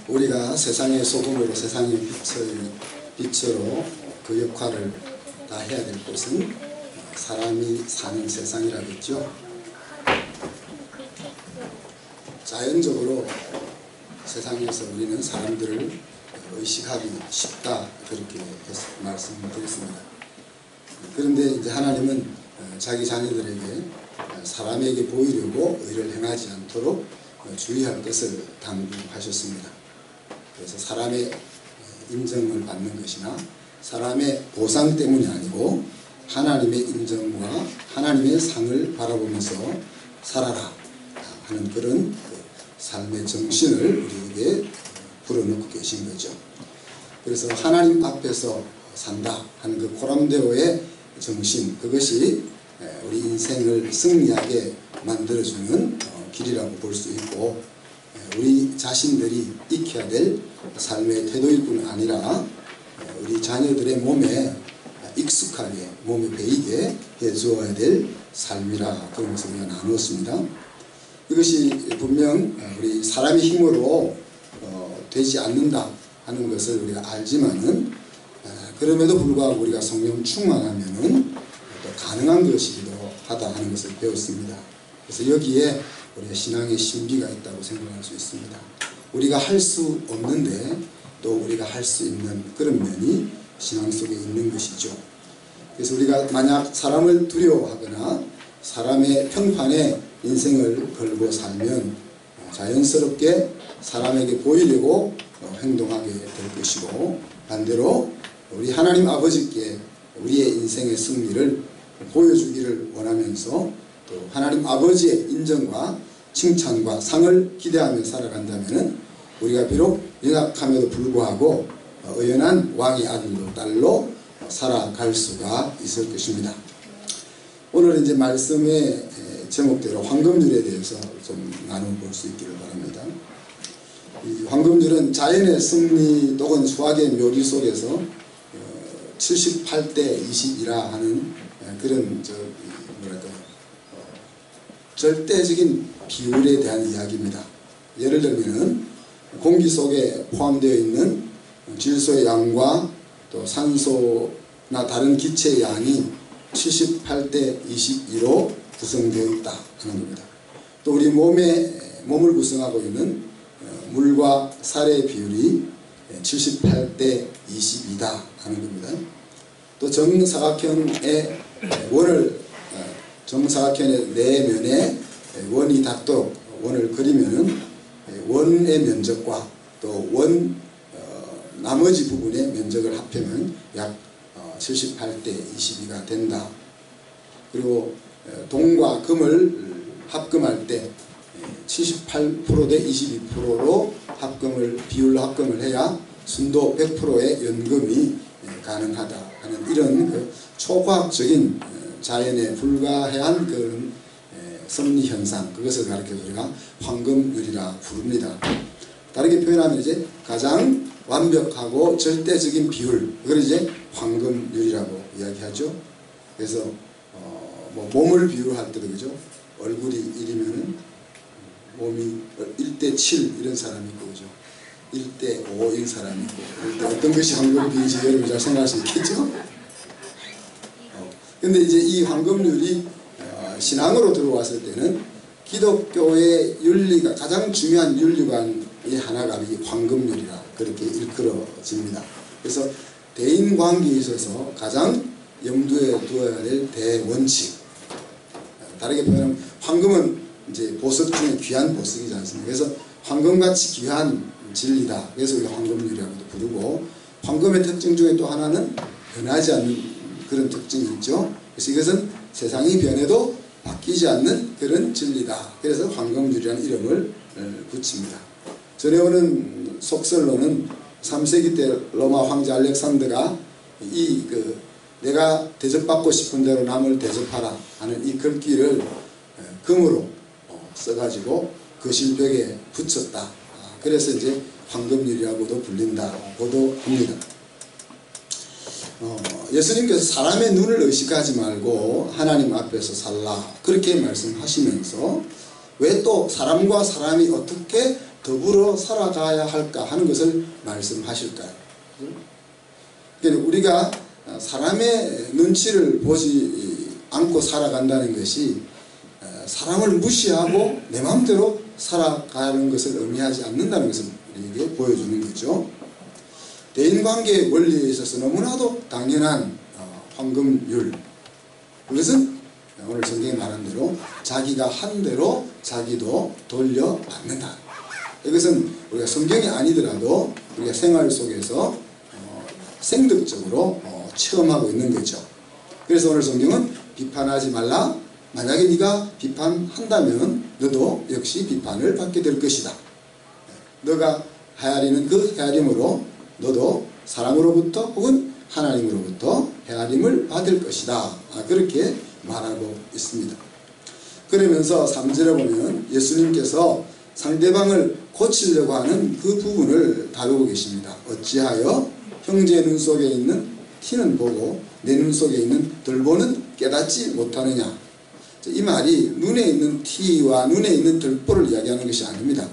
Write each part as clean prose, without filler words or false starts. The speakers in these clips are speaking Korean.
우리가 세상의 소금으로 세상의 빛으로 그 역할을 다 해야 될 곳은 사람이 사는 세상이라겠죠. 자연적으로 세상에서 우리는 사람들을 의식하기 쉽다, 그렇게 말씀드렸습니다. 그런데 이제 하나님은 자기 자녀들에게 사람에게 보이려고 의를 행하지 않도록 주의할 것을 당부하셨습니다. 그래서 사람의 인정을 받는 것이나 사람의 보상 때문이 아니고 하나님의 인정과 하나님의 상을 바라보면서 살아라 하는 그런 삶의 정신을 우리에게 불어넣고 계신 거죠. 그래서 하나님 앞에서 산다 하는 그 코람데오의 정신, 그것이 우리 인생을 승리하게 만들어주는 길이라고 볼 수 있고, 우리 자신들이 익혀야 될 삶의 태도일 뿐 아니라 우리 자녀들의 몸에 익숙하게, 몸에 배이게 해주어야 될 삶이라, 그런 것을 우리가 나누었습니다. 이것이 분명 우리 사람의 힘으로 되지 않는다 하는 것을 우리가 알지만은, 그럼에도 불구하고 우리가 성령 충만하면은 또 가능한 것이기도 하다 하는 것을 배웠습니다. 그래서 여기에 우리의 신앙의 신비가 있다고 생각할 수 있습니다. 우리가 할 수 없는데 또 우리가 할 수 있는 그런 면이 신앙 속에 있는 것이죠. 그래서 우리가 만약 사람을 두려워하거나 사람의 평판에 인생을 걸고 살면 자연스럽게 사람에게 보이려고 행동하게 될 것이고, 반대로 우리 하나님 아버지께 우리의 인생의 승리를 보여주기를 원하면서 또 하나님 아버지의 인정과 칭찬과 상을 기대하며 살아간다면 우리가 비록 연약함에도 불구하고 의연한 왕의 아들로 딸로 살아갈 수가 있을 것입니다. 오늘은 이제 말씀의 제목대로 황금률에 대해서 좀 나눠볼 수 있기를 바랍니다. 이 황금률은 자연의 승리 또는 수학의 묘리 속에서 78대 20이라 하는 그런 절대적인 비율에 대한 이야기입니다. 예를 들면 공기 속에 포함되어 있는 질소의 양과 또 산소나 다른 기체의 양이 78대 22로 구성되어 있다 하는 겁니다. 또 우리 몸을 구성하고 있는 물과 살의 비율이 78대 22다 하는 겁니다. 또 정사각형의 내면에 원이 닿도록 원을 그리면은 원의 면적과 또 나머지 부분의 면적을 합하면 약 78대 22가 된다. 그리고 동과 금을 합금할 때 78%대 22%로 비율로 합금을 해야 순도 100%의 연금이 가능하다 하는 이런 초과학적인 자연에 불가해한 그런 섭리 현상, 그것을 가리켜 우리가 황금률이라 부릅니다. 다르게 표현하면 이제 가장 완벽하고 절대적인 비율, 그걸 이제 황금률이라고 이야기하죠. 그래서 몸을 비유할 때도 그죠. 얼굴이 1이면은 몸이 1대 7 이런 사람이 있고 그죠. 1대 5인 사람이 있고, 어떤 것이 황금비인지 여러분이 잘 생각할 수 있겠죠. 근데 이제 이 황금률이 신앙으로 들어왔을 때는 기독교의 윤리가 가장 중요한 윤리관의 하나가 이 황금률이라 그렇게 일컬어집니다. 그래서 대인관계에 있어서 가장 염두에 두어야 될 대원칙, 다르게 표현하면 황금은 이제 보석 중에 귀한 보석이지 않습니까? 그래서 황금같이 귀한 진리다. 그래서 우리가 황금률이라고도 부르고, 황금의 특징 중에 또 하나는 변하지 않는 그런 특징이 있죠. 그래서 이것은 세상이 변해도 바뀌지 않는 그런 진리다. 그래서 황금률이라는 이름을 붙입니다. 전해오는 속설로는 3세기 때 로마 황제 알렉산더가 내가 대접받고 싶은 대로 남을 대접하라 하는 이 글귀를 금으로 써가지고 거실벽에 붙였다. 그래서 이제 황금률이라고도 불린다고도 합니다. 예수님께서 사람의 눈을 의식하지 말고 하나님 앞에서 살라 그렇게 말씀하시면서 왜 또 사람과 사람이 어떻게 더불어 살아가야 할까 하는 것을 말씀하실까요? 그러니까 우리가 사람의 눈치를 보지 않고 살아간다는 것이 사람을 무시하고 내 마음대로 살아가는 것을 의미하지 않는다는 것을 우리에게 보여주는 거죠. 대인관계의 원리에 있어서 너무나도 당연한 황금률, 그것은 오늘 성경이 말한 대로 자기가 한 대로 자기도 돌려받는다. 이것은 우리가 성경이 아니더라도 우리가 생활 속에서 생득적으로 체험하고 있는 거죠. 그래서 오늘 성경은 비판하지 말라. 만약에 네가 비판한다면 너도 역시 비판을 받게 될 것이다. 너가 헤아리는 그 헤아림으로 너도 사람으로부터 혹은 하나님으로부터 헤아림을 받을 것이다. 그렇게 말하고 있습니다. 그러면서 3절에 보면 예수님께서 상대방을 고치려고 하는 그 부분을 다루고 계십니다. 어찌하여 형제 눈 속에 있는 티는 보고 내 눈 속에 있는 들보는 깨닫지 못하느냐. 이 말이 눈에 있는 티와 눈에 있는 들보를 이야기하는 것이 아닙니다.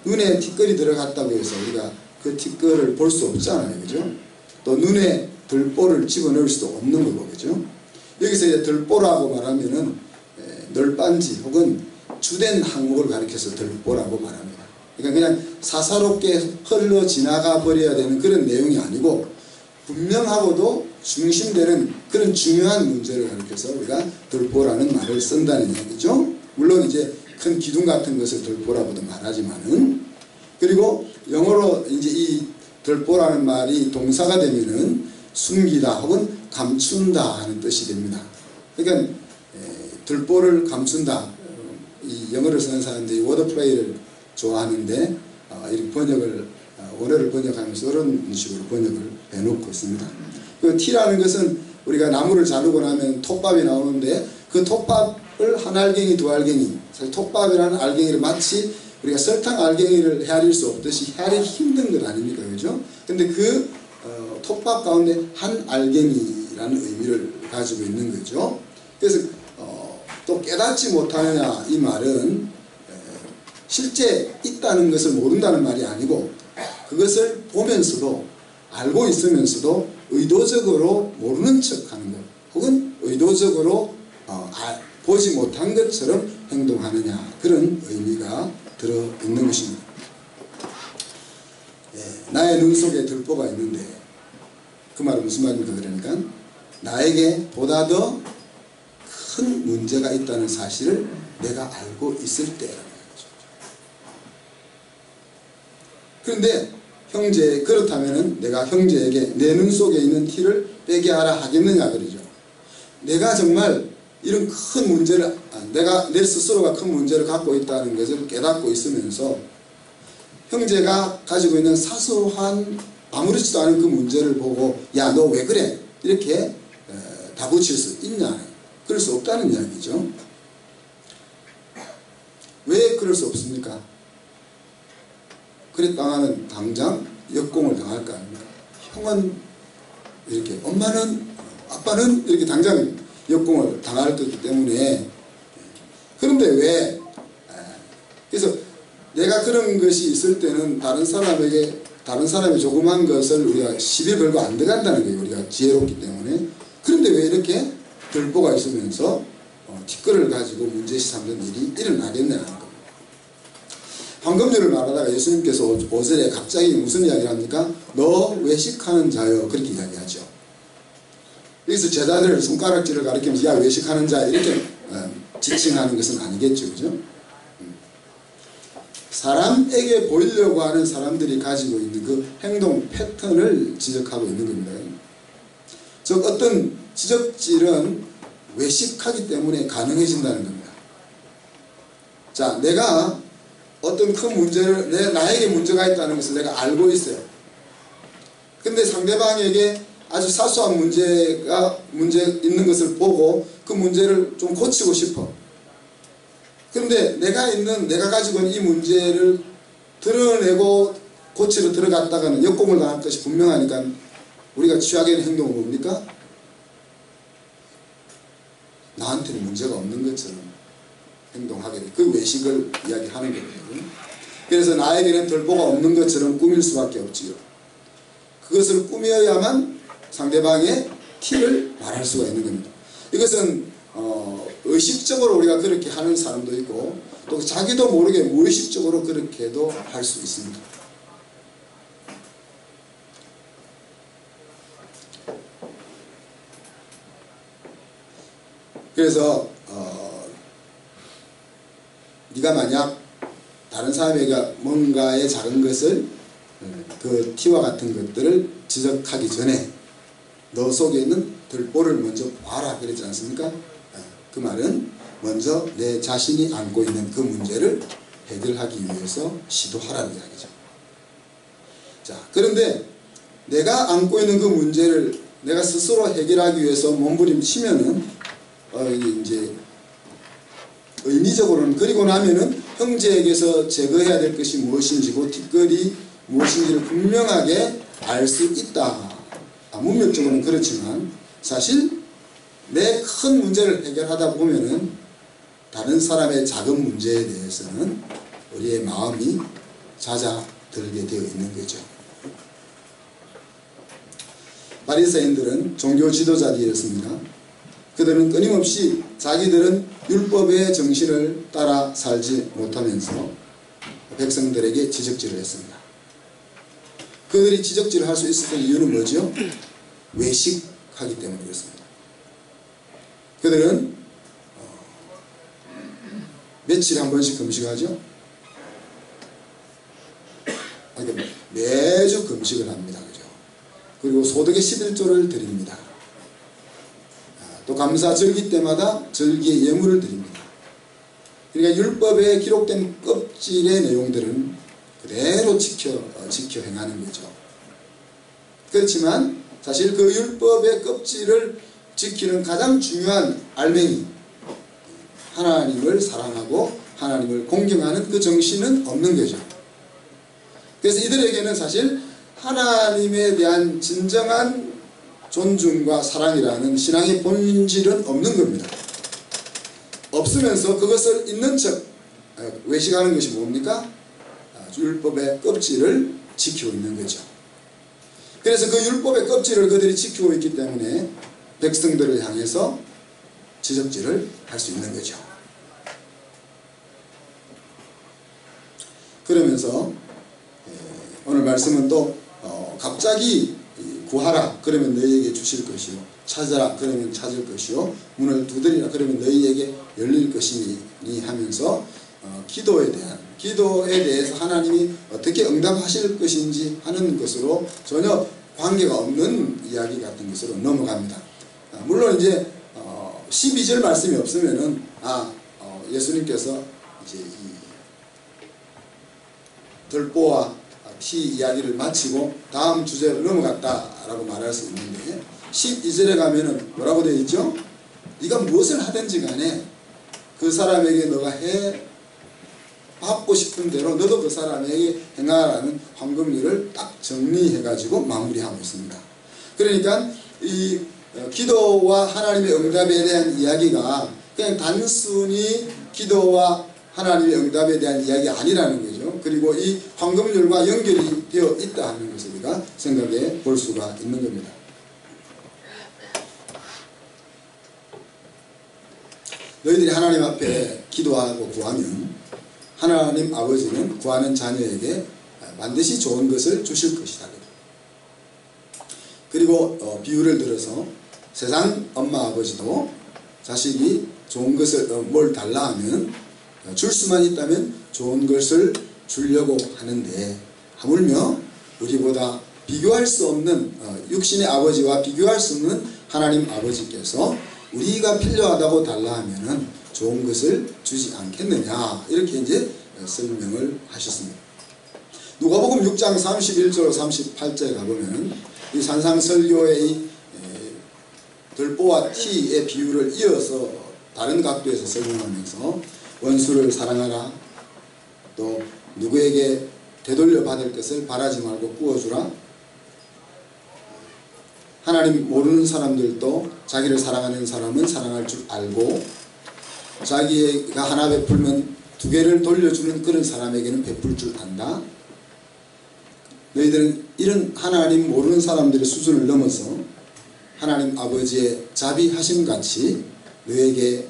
눈에 티끌이 들어갔다고 해서 우리가 그 티끌을 볼 수 없잖아요. 그죠? 또 눈에 들보를 집어넣을 수도 없는 거고, 그죠? 여기서 이제 들보라고 말하면은 널빤지 혹은 주된 항목을 가리켜서 들보라고 말합니다. 그러니까 그냥 사사롭게 흘러 지나가 버려야 되는 그런 내용이 아니고 분명하고도 중심되는 그런 중요한 문제를 가리켜서 우리가 들보라는 말을 쓴다는 이야기죠. 물론 이제 큰 기둥 같은 것을 들보라고도 말하지만은, 그리고 영어로 이제 이 들보라는 말이 동사가 되면은 숨기다 혹은 감춘다 하는 뜻이 됩니다. 그러니까 들보를 감춘다. 이 영어를 쓰는 사람들이 워드플레이를 좋아하는데 이렇게 번역을 원어를 번역하면서 이런 식으로 번역을 해놓고 있습니다. 그 티라는 것은 우리가 나무를 자르고 나면 톱밥이 나오는데 그 톱밥을 한 알갱이 두 알갱이, 사실 톱밥이라는 알갱이를 마치 우리가 설탕 알갱이를 헤아릴 수 없듯이 헤아리기 힘든 것 아닙니까? 그죠? 근데 그 톱밥 가운데 한 알갱이라는 의미를 가지고 있는 거죠. 그래서 또 깨닫지 못하느냐, 이 말은 실제 있다는 것을 모른다는 말이 아니고 그것을 보면서도 알고 있으면서도 의도적으로 모르는 척하는 것 혹은 의도적으로 보지 못한 것처럼 행동하느냐, 그런 의미가 들어있는 것입니다. 나의 눈 속에 들보가 있는데 그 말은 무슨 말입니까? 그러니까 나에게 보다 더 큰 문제가 있다는 사실을 내가 알고 있을 때라는 거죠. 그런데 그렇다면 내가 형제에게 내 눈 속에 있는 티를 빼게 하라 하겠느냐 그러죠. 내가 정말 이런 큰 문제를, 내가 내 스스로가 큰 문제를 갖고 있다는 것을 깨닫고 있으면서 형제가 가지고 있는 사소한 아무렇지도 않은 그 문제를 보고 야, 너 왜 그래? 이렇게 다붙일 수 있냐? 그럴 수 없다는 이야기죠. 왜 그럴 수 없습니까? 그랬다가는 당장 역공을 당할 거 아닙니까? 형은 이렇게, 엄마는, 아빠는 이렇게 당장 역공을 당할 거기 때문에. 그런데 왜? 그래서 내가 그런 것이 있을 때는 다른 사람의 조그만 것을 우리가 시비 걸고 안 들어간다는 거예요. 우리가 지혜롭기 때문에. 그런데 왜 이렇게 들보가 있으면서 티끌을 가지고 문제시 삼는 일이 일어나겠냐는 겁니다. 황금률을 말하다가 예수님께서 5절에 갑자기 무슨 이야기를 합니까? 너 외식하는 자여, 그렇게 이야기하죠. 여기서 제자들을 손가락질을 가리키면서 야, 외식하는 자, 이렇게 지칭하는 것은 아니겠죠. 그죠? 사람에게 보이려고 하는 사람들이 가지고 있는 그 행동 패턴을 지적하고 있는 겁니다. 즉 어떤 지적질은 외식하기 때문에 가능해진다는 겁니다. 자, 내가 어떤 큰 문제를, 나에게 문제가 있다는 것을 내가 알고 있어요. 근데 상대방에게 아주 사소한 문제 있는 것을 보고 그 문제를 좀 고치고 싶어. 그런데 내가 가지고 있는 이 문제를 드러내고 고치러 들어갔다가는 역공을 당할 것이 분명하니까 우리가 취하게 되는 행동은 뭡니까? 나한테는 문제가 없는 것처럼 행동하게 돼. 그 외식을 이야기하는 거거든요. 그래서 나에게는 들보가 없는 것처럼 꾸밀 수밖에 없지요. 그것을 꾸며야만 상대방의 티를 말할 수가 있는 겁니다. 이것은 의식적으로 우리가 그렇게 하는 사람도 있고 또 자기도 모르게 무의식적으로 그렇게도 할 수 있습니다. 그래서 네가 만약 다른 사람에게 뭔가의 작은 것을 그 티와 같은 것들을 지적하기 전에 너 속에 있는 들보를 먼저 봐라 그랬지 않습니까? 그 말은 먼저 내 자신이 안고 있는 그 문제를 해결하기 위해서 시도하라는 이야기죠. 자, 그런데 내가 안고 있는 그 문제를 내가 스스로 해결하기 위해서 몸부림치면은 이제 의미적으로는 그리고 나면은 형제에게서 제거해야 될 것이 무엇인지고 뒷거리 무엇인지를 분명하게 알 수 있다. 문맥적으로는 그렇지만 사실 내 큰 문제를 해결하다 보면은 다른 사람의 작은 문제에 대해서는 우리의 마음이 잦아들게 되어 있는 거죠. 바리새인들은 종교 지도자들이었습니다. 그들은 끊임없이 자기들은 율법의 정신을 따라 살지 못하면서 백성들에게 지적질을 했습니다. 그들이 지적질을 할 수 있었던 이유는 뭐죠? 외식하기 때문이었습니다. 그들은 며칠에 한 번씩 금식하죠? 매주 금식을 합니다. 그죠? 그리고 소득의 11조를 드립니다. 또 감사 절기 때마다 절기의 예물을 드립니다. 그러니까 율법에 기록된 껍질의 내용들은 그대로 지켜 행하는 거죠. 그렇지만 사실 그 율법의 껍질을 지키는 가장 중요한 알맹이 하나님을 사랑하고 하나님을 공경하는 그 정신은 없는 거죠. 그래서 이들에게는 사실 하나님에 대한 진정한 존중과 사랑이라는 신앙의 본질은 없는 겁니다. 없으면서 그것을 있는 척 외식하는 것이 뭡니까? 율법의 껍질을 지키고 있는 거죠. 그래서 그 율법의 껍질을 그들이 지키고 있기 때문에 백성들을 향해서 지적질을 할 수 있는 거죠. 그러면서 오늘 말씀은 또 갑자기 구하라 그러면 너희에게 주실 것이요 찾아라 그러면 찾을 것이요 문을 두드리라 그러면 너희에게 열릴 것이니 하면서 기도에 대해서 하나님이 어떻게 응답하실 것인지 하는 것으로 전혀 관계가 없는 이야기 같은 것으로 넘어갑니다. 물론 이제 12절 말씀이 없으면은 예수님께서 이제 이 들보와 티 이야기를 마치고 다음 주제로 넘어갔다라고 말할 수 있는데 12절에 가면은 뭐라고 되어 있죠? 네가 무엇을 하든지 간에 그 사람에게 너가 받고 싶은 대로 너도 그 사람에게 행하라는 황금률을 딱 정리해가지고 마무리하고 있습니다. 그러니까 이 기도와 하나님의 응답에 대한 이야기가 그냥 단순히 기도와 하나님의 응답에 대한 이야기가 아니라는 거죠. 그리고 이 황금률과 연결이 되어 있다 하는 것을 우리가 생각해 볼 수가 있는 겁니다. 너희들이 하나님 앞에 기도하고 구하면 하나님 아버지는 구하는 자녀에게 반드시 좋은 것을 주실 것이다. 그리고 비유를 들어서 세상 엄마 아버지도 자식이 좋은 것을 뭘 달라 하면 줄 수만 있다면 좋은 것을 주려고 하는데 하물며 우리보다 비교할 수 없는 육신의 아버지와 비교할 수 없는 하나님 아버지께서 우리가 필요하다고 달라 하면은 좋은 것을 주지 않겠느냐 이렇게 이제 설명을 하셨습니다. 누가복음 6장 31절 38절에 가보면 이 산상설교의 이 들보와 티의 비유를 이어서 다른 각도에서 설명하면서 원수를 사랑하라 또 누구에게 되돌려 받을 것을 바라지 말고 꾸어주라 하나님 모르는 사람들도 자기를 사랑하는 사람은 사랑할 줄 알고 자기가 하나 베풀면 두 개를 돌려주는 그런 사람에게는 베풀 줄 안다. 너희들은 이런 하나님 모르는 사람들의 수준을 넘어서 하나님 아버지의 자비하심 같이 너에게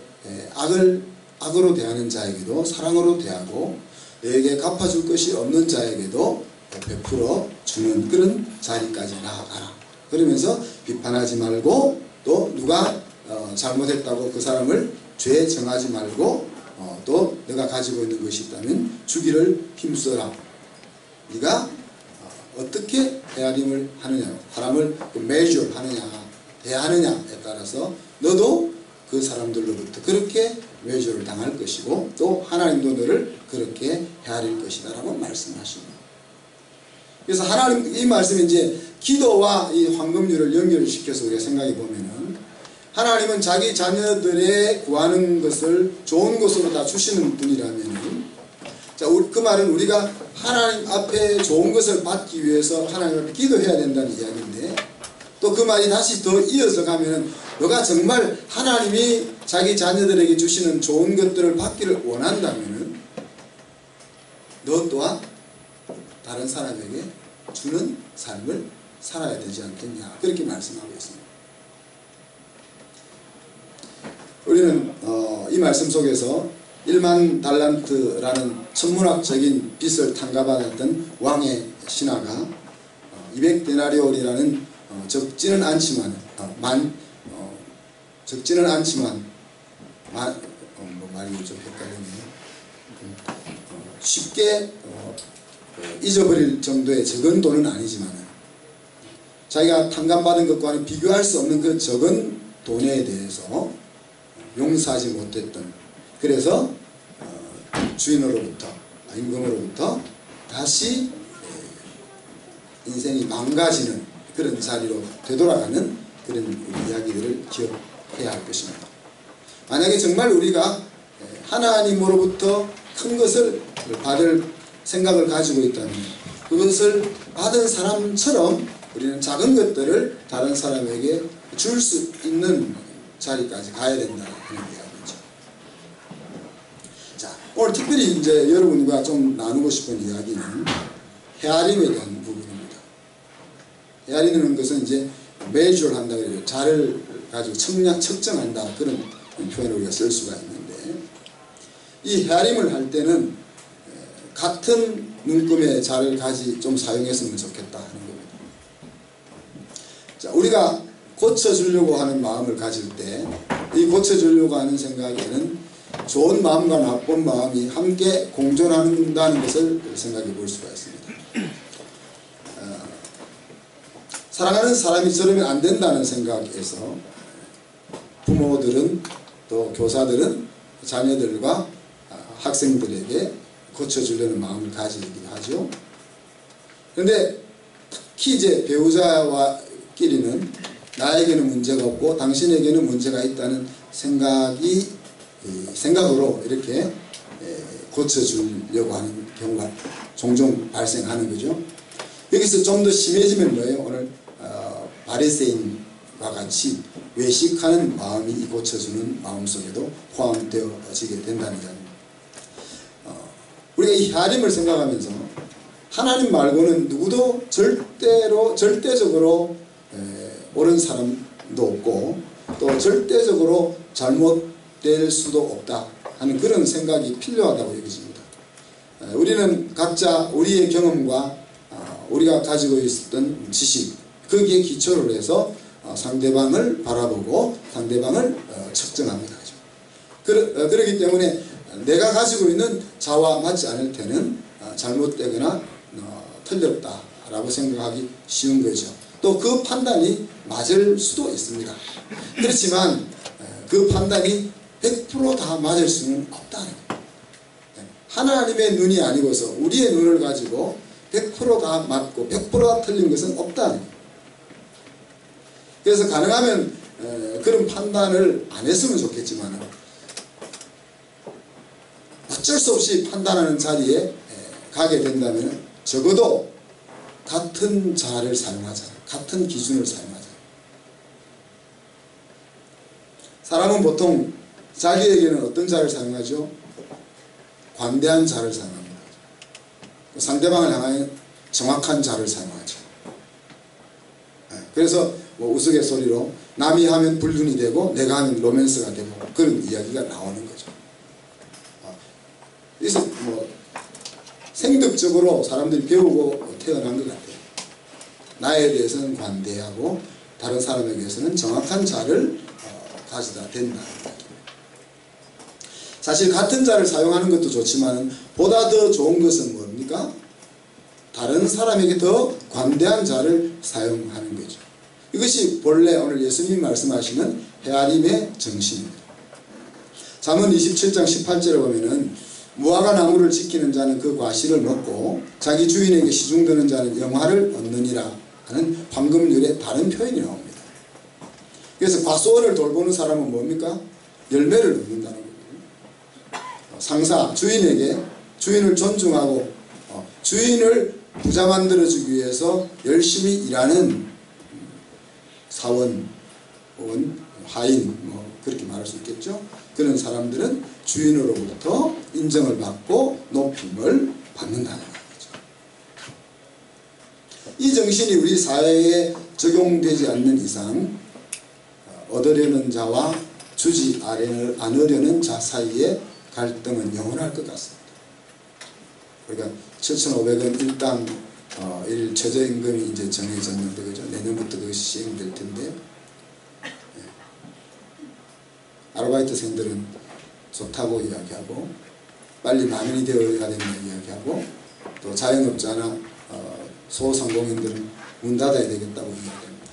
악으로 대하는 자에게도 사랑으로 대하고 너에게 갚아줄 것이 없는 자에게도 베풀어 주는 그런 자리까지 나아가라. 그러면서 비판하지 말고 또 누가 잘못했다고 그 사람을 죄 정하지 말고 또 내가 가지고 있는 것이 있다면 주기를 힘써라. 네가 어떻게 헤아림을 하느냐, 사람을 measure 하느냐, 대하느냐에 따라서 너도 그 사람들로부터 그렇게 measure를 당할 것이고 또 하나님도 너를 그렇게 헤아릴 것이다 라고 말씀하십니다. 그래서 하나님 이 말씀이 이제 기도와 이 황금률을 연결시켜서 우리가 생각해 보면은 하나님은 자기 자녀들의 구하는 것을 좋은 것으로 다 주시는 분이라면은 자, 그 말은 우리가 하나님 앞에 좋은 것을 받기 위해서 하나님 앞에 기도해야 된다는 이야기인데 또 그 말이 다시 더 이어서 가면은 너가 정말 하나님이 자기 자녀들에게 주시는 좋은 것들을 받기를 원한다면은 너 또한 다른 사람에게 주는 삶을 살아야 되지 않겠냐 그렇게 말씀하고 있습니다. 우리는 이 말씀 속에서 1만 달란트라는 천문학적인 빚을 탕감받았던 왕의 신하가 200데나리온이라는 적지는 않지만 적지는 않지만 말이 좀 헷갈리네요. 쉽게 잊어버릴 정도의 적은 돈은 아니지만 자기가 탕감받은 것과는 비교할 수 없는 그 적은 돈에 대해서 용서하지 못했던 그래서 주인으로부터 임금으로부터 다시 인생이 망가지는 그런 자리로 되돌아가는 그런 이야기들을 기억해야 할 것입니다. 만약에 정말 우리가 하나님으로부터 큰 것을 받을 생각을 가지고 있다면 그것을 받은 사람처럼 우리는 작은 것들을 다른 사람에게 줄 수 있는 자리까지 가야 된다 하는 이야기죠. 자, 오늘 특별히 이제 여러분과 좀 나누고 싶은 이야기는 헤아림에 대한 부분입니다. 헤아리는 것은 이제 measure 한다 그래요. 자를 가지고 측정한다 그런 표현을 우리가 쓸 수가 있는데 이 헤아림을 할 때는 같은 눈금의 자를 좀 사용했으면 좋겠다 하는 겁니다. 자, 우리가 고쳐주려고 하는 마음을 가질 때 이 고쳐주려고 하는 생각에는 좋은 마음과 나쁜 마음이 함께 공존한다는 것을 생각해 볼 수가 있습니다. 사랑하는 사람이 저러면 안 된다는 생각에서 부모들은 또 교사들은 자녀들과 학생들에게 고쳐주려는 마음을 가지기도 하죠. 그런데 특히 이제 배우자와끼리는 나에게는 문제가 없고 당신에게는 문제가 있다는 생각으로 이렇게 고쳐주려고 하는 경우가 종종 발생하는 거죠. 여기서 좀 더 심해지면 뭐예요? 오늘 바리새인과 같이 외식하는 마음이 이 고쳐주는 마음 속에도 포함되어지게 된다는 이야기입니다. 우리가 이 헤아림을 생각하면서 하나님 말고는 누구도 절대적으로 옳은 사람도 없고 또 절대적으로 잘못될 수도 없다 하는 그런 생각이 필요하다고 여겨집니다. 우리는 각자 우리의 경험과 우리가 가지고 있었던 지식 거기에 기초를 해서 상대방을 바라보고 상대방을 측정합니다. 그렇기 때문에 내가 가지고 있는 자와 맞지 않을 때는 잘못되거나 틀렸다라고 생각하기 쉬운 거죠. 또 그 판단이 맞을 수도 있습니다. 그렇지만 그 판단이 100% 다 맞을 수는 없다는 거예요. 하나님의 눈이 아니고서 우리의 눈을 가지고 100% 다 맞고 100% 다 틀린 것은 없다는 거예요. 그래서 가능하면 그런 판단을 안 했으면 좋겠지만 어쩔 수 없이 판단하는 자리에 가게 된다면 적어도 같은 자를 사용하자. 같은 기준을 사용하자. 사람은 보통 자기에게는 어떤 자를 사용하죠? 관대한 자를 사용합니다. 상대방을 향하여 정확한 자를 사용하죠. 그래서 뭐 우스갯소리로 남이 하면 불륜이 되고 내가 하면 로맨스가 되고 그런 이야기가 나오는 거죠. 그래서 뭐 생득적으로 사람들이 배우고 태어난 것 같아요. 나에 대해서는 관대하고 다른 사람에 대해서는 정확한 자를 가져다 댄다. 사실 같은 자를 사용하는 것도 좋지만 보다 더 좋은 것은 뭡니까? 다른 사람에게 더 관대한 자를 사용하는 거죠. 이것이 본래 오늘 예수님이 말씀하시는 헤아림의 정신입니다. 잠언 27장 18절에 보면은 무화과 나무를 지키는 자는 그 과실을 먹고 자기 주인에게 시중드는 자는 영화를 얻느니라 하는 황금률의 다른 표현이 나옵니다. 그래서 과수원을 돌보는 사람은 뭡니까? 열매를 얻는다는 거예요. 상사, 주인에게 주인을 존중하고 주인을 부자 만들어주기 위해서 열심히 일하는 사원 혹은 하인 뭐 그렇게 말할 수 있겠죠. 그런 사람들은 주인으로부터 인정을 받고 높임을 받는다는 거죠. 이 정신이 우리 사회에 적용되지 않는 이상 얻으려는 자와 주지 않으려는 자 사이에 갈등은 영원할 것 같습니다. 그러니까 7,500원 일당 1일 최저임금이 이제 정해졌는데 그죠? 내년부터 그것이 시행될 텐데 아르바이트생들은 좋다고 이야기하고 빨리 만원이 되어야 된다 이야기하고 또 자영업자나 소상공인들은 문 닫아야 되겠다고 이야기합니다.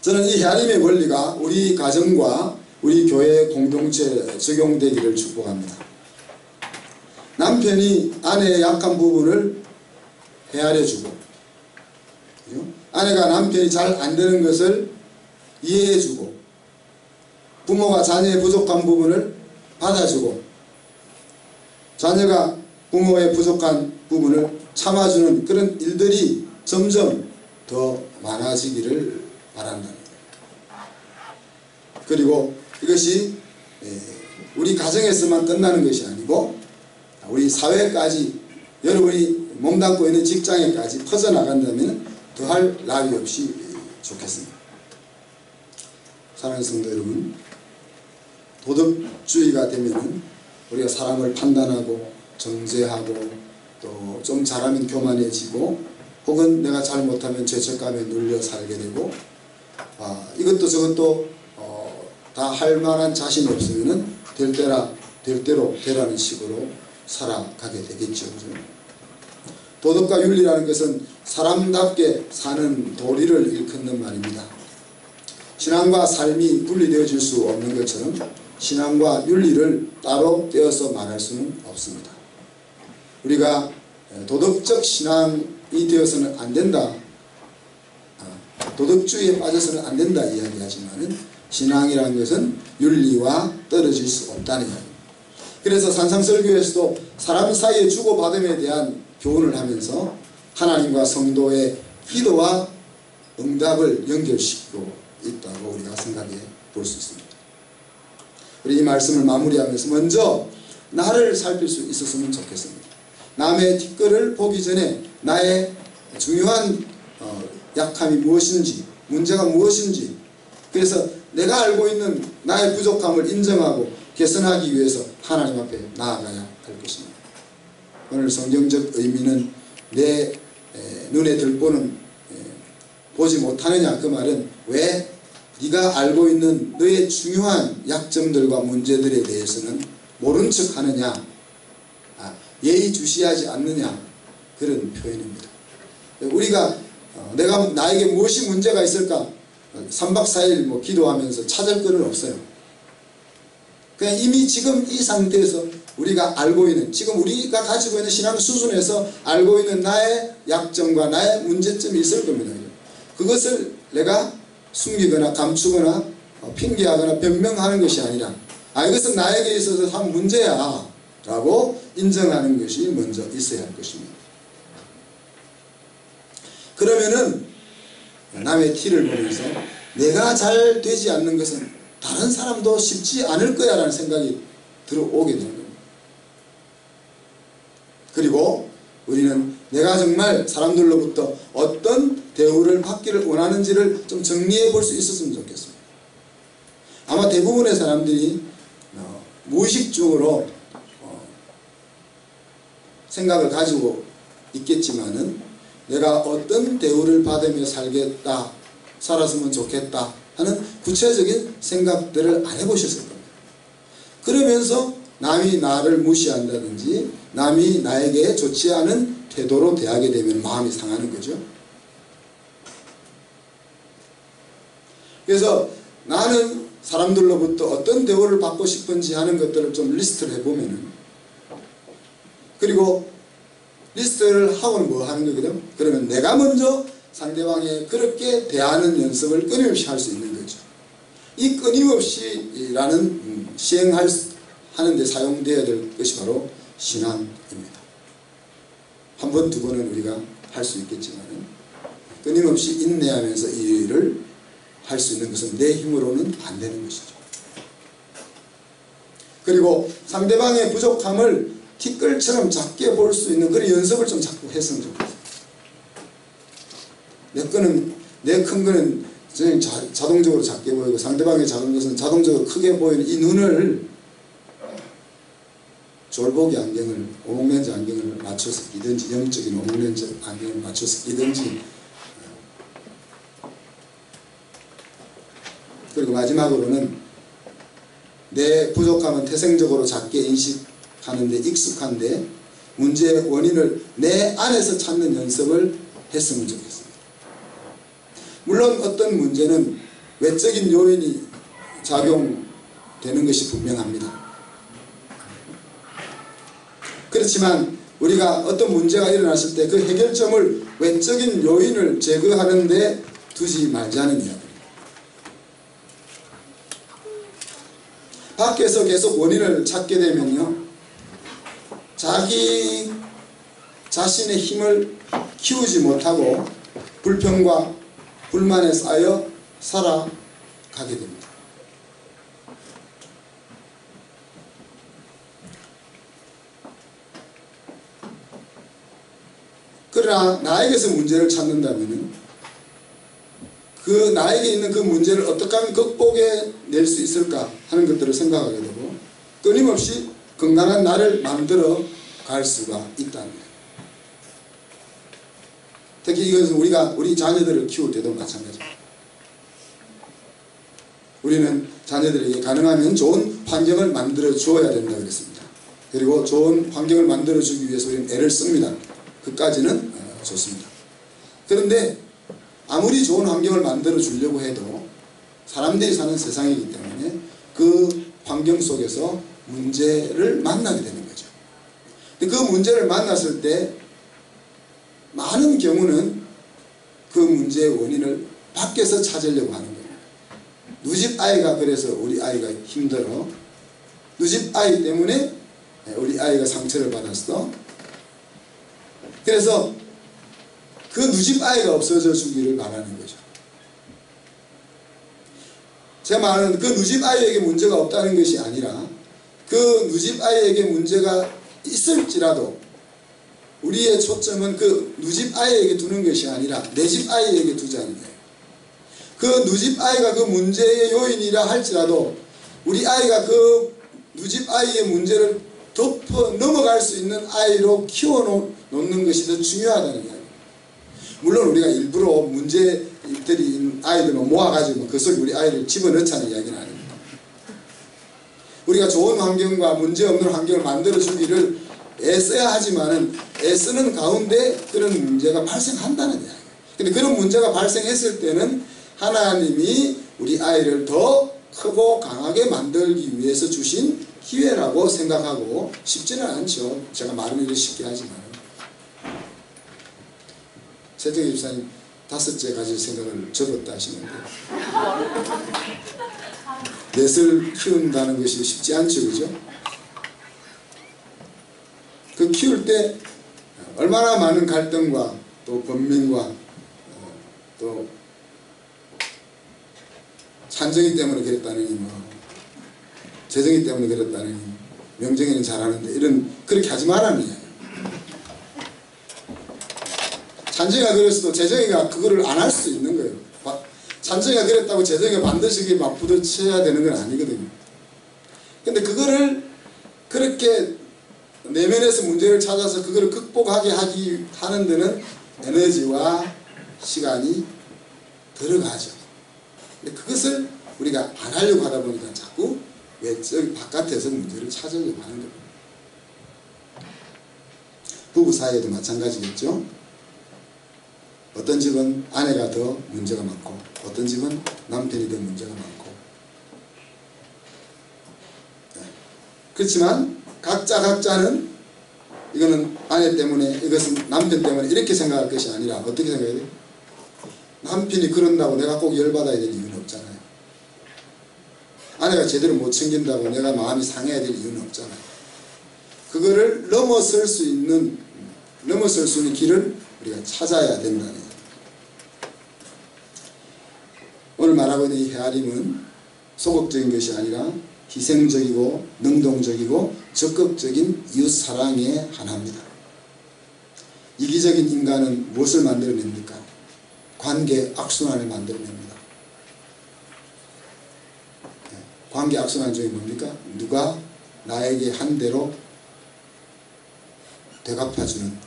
저는 이 헤아림의 원리가 우리 가정과 우리 교회 공동체에 적용되기를 축복합니다. 남편이 아내의 약한 부분을 헤아려주고 아내가 남편이 잘 안되는 것을 이해해주고 부모가 자녀의 부족한 부분을 받아주고 자녀가 부모의 부족한 부분을 참아주는 그런 일들이 점점 더 많아지기를 바란다. 그리고 이것이 우리 가정에서만 끝나는 것이 아니고 우리 사회까지 여러분이 몸담고 있는 직장에까지 퍼져나간다면 더할 나위 없이 좋겠습니다. 사랑하는 성도 여러분, 도덕주의가 되면 우리가 사람을 판단하고 정죄하고 또 좀 잘하면 교만해지고 혹은 내가 잘못하면 죄책감에 눌려 살게 되고 이것도 저것도 다 할 만한 자신이 없으면 될 대로 되라는 식으로 살아가게 되겠죠. 도덕과 윤리라는 것은 사람답게 사는 도리를 일컫는 말입니다. 신앙과 삶이 분리되어질 수 없는 것처럼 신앙과 윤리를 따로 떼어서 말할 수는 없습니다. 우리가 도덕적 신앙이 되어서는 안 된다, 도덕주의에 빠져서는 안 된다 이야기하지만 신앙이라는 것은 윤리와 떨어질 수 없다는 이야기입니다. 그래서 산상설교에서도 사람 사이의 주고받음에 대한 교훈을 하면서 하나님과 성도의 기도와 응답을 연결시키고 있다고 우리가 생각해 볼 수 있습니다. 우리 이 말씀을 마무리하면서 먼저 나를 살필 수 있었으면 좋겠습니다. 남의 뒷거를 보기 전에 나의 중요한 약함이 무엇인지, 문제가 무엇인지, 그래서 내가 알고 있는 나의 부족함을 인정하고 개선하기 위해서 하나님 앞에 나아가야 할 것입니다. 오늘 성경적 의미는 내 눈에 들보는 보지 못하느냐, 그 말은 왜 네가 알고 있는 너의 중요한 약점들과 문제들에 대해서는 모른 척 하느냐, 예의주시하지 않느냐, 그런 표현입니다. 우리가 나에게 무엇이 문제가 있을까 3박 4일 기도하면서 찾을 것은 없어요. 그냥 이미 지금 이 상태에서 우리가 알고 있는, 지금 우리가 가지고 있는 신앙 수준에서 알고 있는 나의 약점과 나의 문제점이 있을 겁니다. 그것을 내가 숨기거나 감추거나 핑계하거나 변명하는 것이 아니라 이것은 나에게 있어서 한 문제야 라고 인정하는 것이 먼저 있어야 할 것입니다. 그러면은 남의 티를 보면서 내가 잘 되지 않는 것은 다른 사람도 쉽지 않을 거야 라는 생각이 들어오게 되는 겁니다. 그리고 우리는 내가 정말 사람들로부터 어떤 대우를 받기를 원하는지를 좀 정리해 볼 수 있었으면 좋겠습니다. 아마 대부분의 사람들이 무의식적으로 생각을 가지고 있겠지만은 내가 어떤 대우를 받으며 살겠다, 살았으면 좋겠다 하는 구체적인 생각들을 안 해보셨을 겁니다. 그러면서 남이 나를 무시한다든지 남이 나에게 좋지 않은 태도로 대하게 되면 마음이 상하는 거죠. 그래서 나는 사람들로부터 어떤 대우를 받고 싶은지 하는 것들을 좀 리스트를 해보면은, 그리고 리스트를 하고는 뭐 하는 거거든? 그러면 내가 먼저 상대방에 그렇게 대하는 연습을 끊임없이 할 수 있는 거죠. 이 끊임없이라는 하는데 사용되어야 될 것이 바로 신앙입니다. 한 번, 두 번은 우리가 할 수 있겠지만 끊임없이 인내하면서 이 일을 할 수 있는 것은 내 힘으로는 안 되는 것이죠. 그리고 상대방의 부족함을 티끌처럼 작게 볼 수 있는 그런 연습을 좀 자꾸 했으면 좋겠어요. 내 큰 거는 자동적으로 작게 보이고 상대방의 작은 것은 자동적으로 크게 보이는 이 눈을 졸보기 안경을, 오목렌즈 안경을 맞춰서 끼든지, 영적인 오목렌즈 안경을 맞춰서 끼든지, 그리고 마지막으로는 내 부족함은 태생적으로 작게 인식하는데 익숙한데 문제의 원인을 내 안에서 찾는 연습을 했으면 좋겠습니다. 물론 어떤 문제는 외적인 요인이 작용되는 것이 분명합니다. 그렇지만 우리가 어떤 문제가 일어났을 때 그 해결점을 외적인 요인을 제거하는 데 두지 말자는 이야기입니다. 밖에서 계속 원인을 찾게 되면요, 자기 자신의 힘을 키우지 못하고 불평과 불만에 쌓여 살아가게 됩니다. 그러나 나에게서 문제를 찾는다면 그 나에게 있는 그 문제를 어떻게 하면 극복해 낼 수 있을까 하는 것들을 생각하게 되고 끊임없이 건강한 나를 만들어 갈 수가 있다는 거예요. 특히 이것은 우리 자녀들을 키울 때도 마찬가지입니다. 우리는 자녀들에게 가능하면 좋은 환경을 만들어 주어야 된다고 그랬습니다. 그리고 좋은 환경을 만들어 주기 위해서 우리는 애를 씁니다. 그까지는 좋습니다. 그런데 아무리 좋은 환경을 만들어 주려고 해도 사람들이 사는 세상이기 때문에 그 환경 속에서 문제를 만나게 되는 거죠. 근데 그 문제를 만났을 때 많은 경우는 그 문제의 원인을 밖에서 찾으려고 하는 거예요. 누집 아이가 그래서 우리 아이가 힘들어. 누집 아이 때문에 우리 아이가 상처를 받았어. 그래서 그 누집 아이가 없어져 주기를 바라는 거죠. 제가 말하는 그 누집 아이에게 문제가 없다는 것이 아니라 그 누집 아이에게 문제가 있을지라도 우리의 초점은 그 누집 아이에게 두는 것이 아니라 내 집 아이에게 두자는 거예요. 그 누집 아이가 그 문제의 요인이라 할지라도 우리 아이가 그 누집 아이의 문제를 덮어 넘어갈 수 있는 아이로 키워놓는 것이 더 중요하다는 이야기예요. 물론 우리가 일부러 문제들이 있는 아이들만 모아가지고 그 속에 우리 아이를 집어넣자는 이야기는 아닙니다. 우리가 좋은 환경과 문제없는 환경을 만들어주기를 애써야 하지만은 애쓰는 가운데 그런 문제가 발생한다는 이야기예요. 근데 그런 문제가 발생했을 때는 하나님이 우리 아이를 더 크고 강하게 만들기 위해서 주신 기회라고 생각하고 쉽지는 않죠. 제가 말은 이렇게 쉽게 하지만. 최정희 집사님 5째 가질 생각을 접었다 하시는데 넷을 키운다는 것이 쉽지 않죠. 그죠? 그 키울 때 얼마나 많은 갈등과 또 번민과 또 찬정이 때문에 그랬다느니 뭐 재정이 때문에 그랬다느니 명정이는 잘하는데 이런 그렇게 하지 말라는 이야기예요. 찬정이가 그랬어도 재정이가 그거를 안 할 수 있는 거예요. 찬정이가 그랬다고 재정이가 반드시 맞부딪혀야 되는 건 아니거든요. 근데 그거를 그렇게 내면에서 문제를 찾아서 그거를 극복하게 하는 데는 에너지와 시간이 들어가죠. 근데 그것을 우리가 안 하려고 하다 보니까 자꾸 외적 바깥에서 문제를 찾으려고 하는 겁니다. 부부 사이에도 마찬가지겠죠. 어떤 집은 아내가 더 문제가 많고 어떤 집은 남편이 더 문제가 많고, 네. 그렇지만 각자는 이거는 아내 때문에 이것은 남편 때문에 이렇게 생각할 것이 아니라 어떻게 생각해야 돼요? 남편이 그런다고 내가 꼭 열받아야 될 이유는 없잖아요. 아내가 제대로 못 챙긴다고 내가 마음이 상해야 될 이유는 없잖아요. 그거를 넘어설 수 있는 길을 우리가 찾아야 된다는 거예요. 오늘 말하고 있는 이 헤아림은 소극적인 것이 아니라 희생적이고 능동적이고 적극적인 이웃사랑의 하나입니다. 이기적인 인간은 무엇을 만들어냅니까? 관계 악순환을 만들어냅니다. 관계 악순환 중에 뭡니까? 누가 나에게 한 대로 되갚아주는,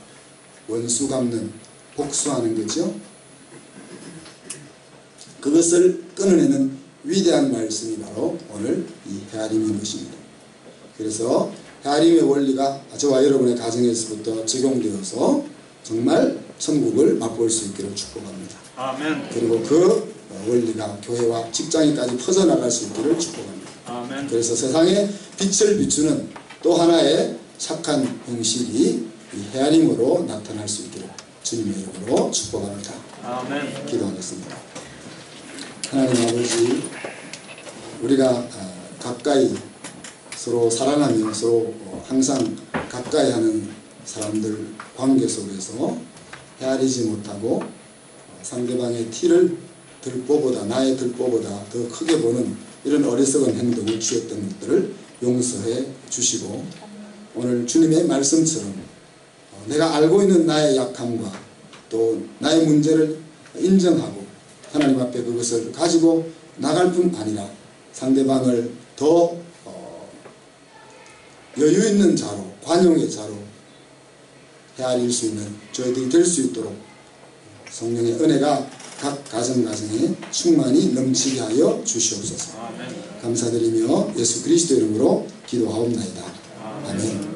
원수 갚는, 복수하는 거죠. 그것을 끊어내는 위대한 말씀이 바로 오늘 이 헤아림인 것입니다. 그래서 헤아림의 원리가 저와 여러분의 가정에서부터 적용되어서 정말 천국을 맛볼 수 있기를 축복합니다. 아멘. 그리고 그 원리가 교회와 직장에까지 퍼져나갈 수 있기를 축복합니다. 아멘. 그래서 세상에 빛을 비추는 또 하나의 착한 형식이 이 헤아림으로 나타날 수 있기를 주님의 이름으로 축복합니다. 아멘. 기도하겠습니다. 하나님 아버지, 우리가 가까이 서로 사랑하며 서로 항상 가까이 하는 사람들 관계 속에서 헤아리지 못하고 상대방의 티를 들보보다, 나의 들보보다 더 크게 보는 이런 어리석은 행동을 취했던 것들을 용서해 주시고, 오늘 주님의 말씀처럼 내가 알고 있는 나의 약함과 또 나의 문제를 인정하고 하나님 앞에 그것을 가지고 나갈 뿐 아니라 상대방을 더 여유 있는 자로, 관용의 자로 헤아릴 수 있는 저희들이 될 수 있도록 성령의 은혜가 각 가정에 충만히 넘치게 하여 주시옵소서. 아멘. 감사드리며 예수 그리스도 이름으로 기도하옵나이다. 아멘.